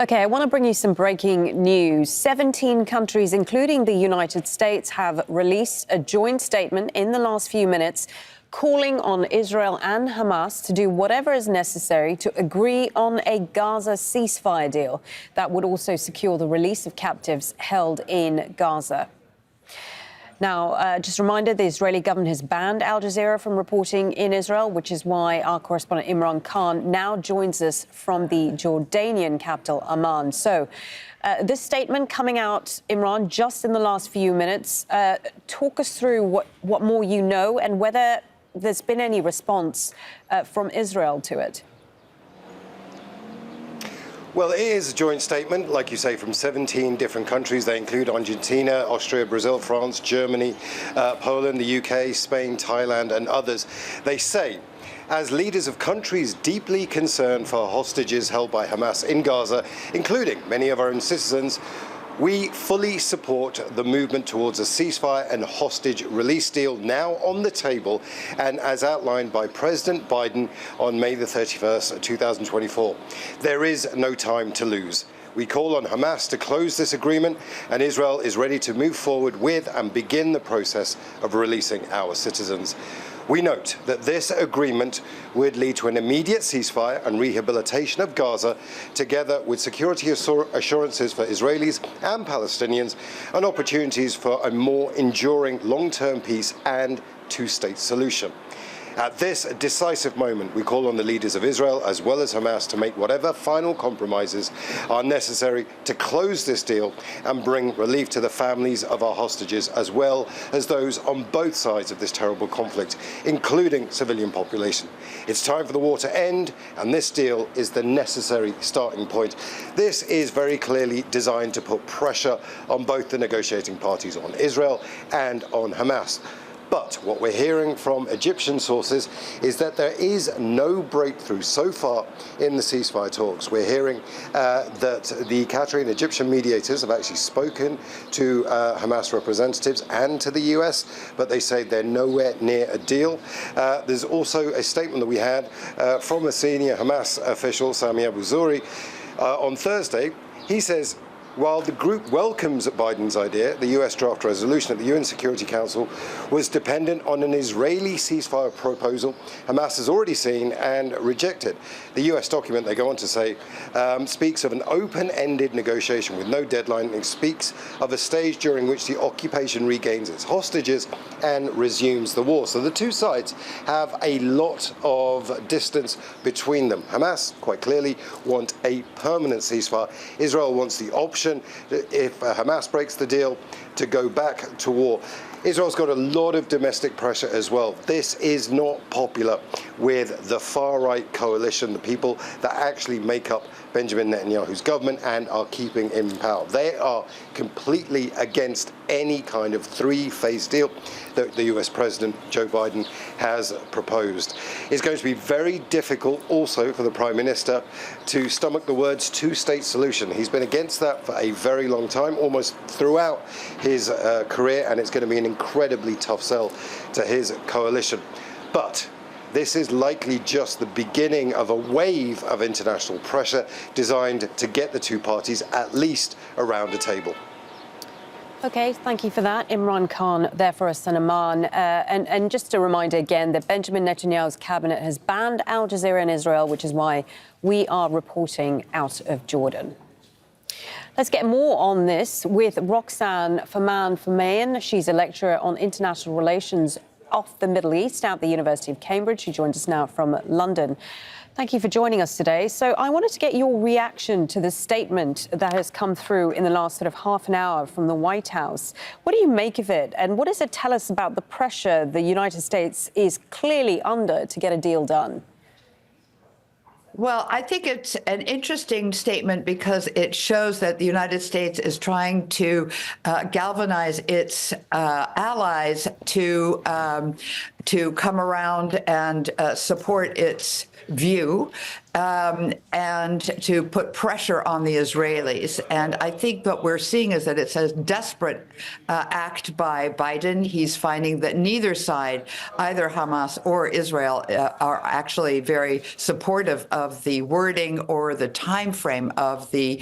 OK, I want to bring you some breaking news. 17 countries, including the United States, have released a joint statement in the last few minutes calling on Israel and Hamas to do whatever is necessary to agree on a Gaza ceasefire deal that would also secure the release of captives held in Gaza. Now, just a reminder, the Israeli government has banned Al Jazeera from reporting in Israel, which is why our correspondent Imran Khan now joins us from the Jordanian capital, Amman. So this statement coming out, Imran, just in the last few minutes. Talk us through what more you know and whether there's been any response from Israel to it. Well, it is a joint statement, like you say, from 17 different countries. They include Argentina, Austria, Brazil, France, Germany, Poland, the UK, Spain, Thailand, and others. They say, as leaders of countries deeply concerned for hostages held by Hamas in Gaza, including many of our own citizens, we fully support the movement towards a ceasefire and hostage release deal now on the table and as outlined by President Biden on May the 31st, 2024. There is no time to lose. We call on Hamas to close this agreement, and Israel is ready to move forward with and begin the process of releasing our citizens. We note that this agreement would lead to an immediate ceasefire and rehabilitation of Gaza, together with security assurances for Israelis and Palestinians, and opportunities for a more enduring long-term peace and two-state solution. At this decisive moment, we call on the leaders of Israel as well as Hamas to make whatever final compromises are necessary to close this deal and bring relief to the families of our hostages, as well as those on both sides of this terrible conflict, including civilian population. It's time for the war to end, and this deal is the necessary starting point. This is very clearly designed to put pressure on both the negotiating parties, on Israel and on Hamas. But what we're hearing from Egyptian sources is that there is no breakthrough so far in the ceasefire talks. We're hearing that the Qatari and Egyptian mediators have actually spoken to Hamas representatives and to the US, but they say they're nowhere near a deal. There's also a statement that we had from a senior Hamas official, Sami Abu Zuhri, on Thursday. He says, while the group welcomes Biden's idea, the US draft resolution at the UN Security Council was dependent on an Israeli ceasefire proposal Hamas has already seen and rejected. The US document, they go on to say, speaks of an open-ended negotiation with no deadline and speaks of a stage during which the occupation regains its hostages and resumes the war. So the two sides have a lot of distance between them. Hamas, quite clearly, want a permanent ceasefire. Israel wants the option, if Hamas breaks the deal, to go back to war. Israel's got a lot of domestic pressure as well. This is not popular with the far-right coalition, the people that actually make up Benjamin Netanyahu's government and are keeping him in power. They are completely against any kind of three-phase deal that the US President Joe Biden has proposed. It's going to be very difficult also for the Prime Minister to stomach the words two-state solution. He's been against that for a very long time, almost throughout his career, and it's going to be an incredibly tough sell to his coalition. But this is likely just the beginning of a wave of international pressure designed to get the two parties at least around a table. OK, thank you for that. Imran Khan there for us in Amman. And just a reminder again that Benjamin Netanyahu's cabinet has banned Al Jazeera in Israel, which is why we are reporting out of Jordan. Let's get more on this with Roxane Farmanfarmaian. She's a lecturer on international relations of the Middle East at the University of Cambridge. She joins us now from London. Thank you for joining us today. So I wanted to get your reaction to the statement that has come through in the last sort of half an hour from the White House. What do you make of it? And what does it tell us about the pressure the United States is clearly under to get a deal done? Well, I think it's an interesting statement because it shows that the United States is trying to galvanize its allies to to come around and support its view and to put pressure on the Israelis. And I think what we're seeing is that it's a desperate act by Biden. He's finding that neither side, either Hamas or Israel, are actually very supportive of the wording or the time frame of the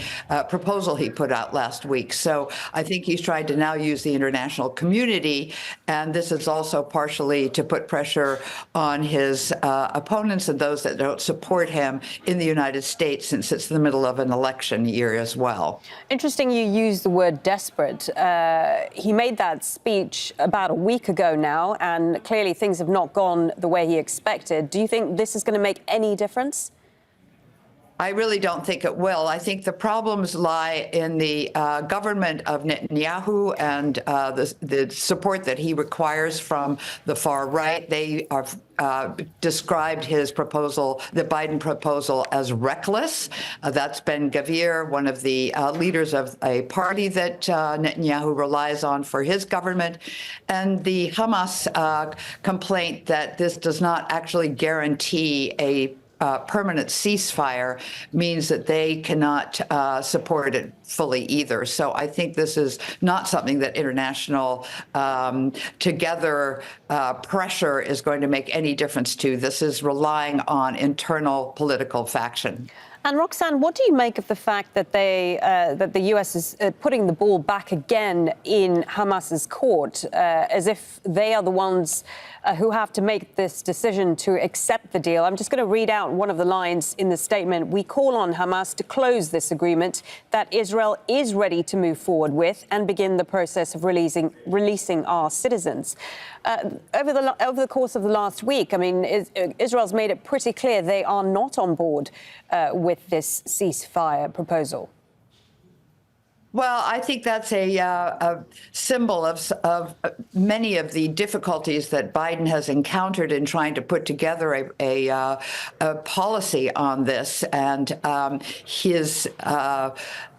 proposal he put out last week. So I think he's tried to now use the international community, and this is also partially to put pressure on his opponents and those that don't support him in the United States, since it's the middle of an election year as well. Interesting you use the word desperate. He made that speech about a week ago now, and clearly things have not gone the way he expected. Do you think this is going to make any difference? I really don't think it will. I think the problems lie in the government of Netanyahu and the support that he requires from the far right. They are described his proposal, the Biden proposal, as reckless. That's Ben Gvir, one of the leaders of a party that Netanyahu relies on for his government. And the Hamas complaint that this does not actually guarantee a permanent ceasefire means that they cannot support it fully either. So I think this is not something that international together pressure is going to make any difference to. This is relying on internal political faction. And Roxane, what do you make of the fact that that the U.S. is putting the ball back again in Hamas's court, as if they are the ones who have to make this decision to accept the deal? I'm just going to read out one of the lines in the statement. We call on Hamas to close this agreement that Israel is ready to move forward with and begin the process of releasing our citizens. Over the course of the last week, I mean, Israel's made it pretty clear they are not on board with this ceasefire proposal. Well, I think that's a symbol of many of the difficulties that Biden has encountered in trying to put together a policy on this. And his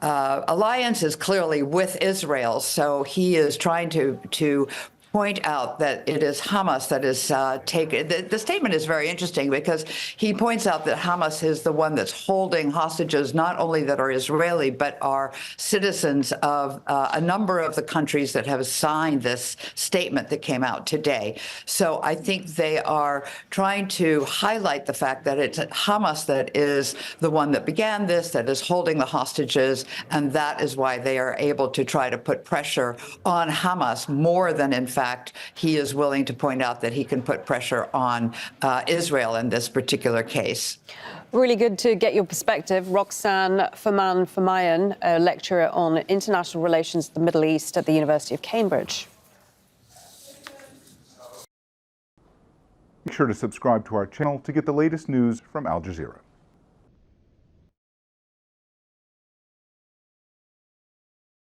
alliance is clearly with Israel. So he is trying to point out that it is Hamas that is taken. The statement is very interesting because he points out that Hamas is the one that's holding hostages, not only that are Israeli, but are citizens of a number of the countries that have signed this statement that came out today. So I think they are trying to highlight the fact that it's Hamas that is the one that began this, that is holding the hostages, and that is why they are able to try to put pressure on Hamas more than, in fact, he is willing to point out that he can put pressure on Israel in this particular case. Really good to get your perspective. Roxane Farmanfarmaian, a lecturer on international relations in the Middle East at the University of Cambridge. Make sure to subscribe to our channel to get the latest news from Al Jazeera.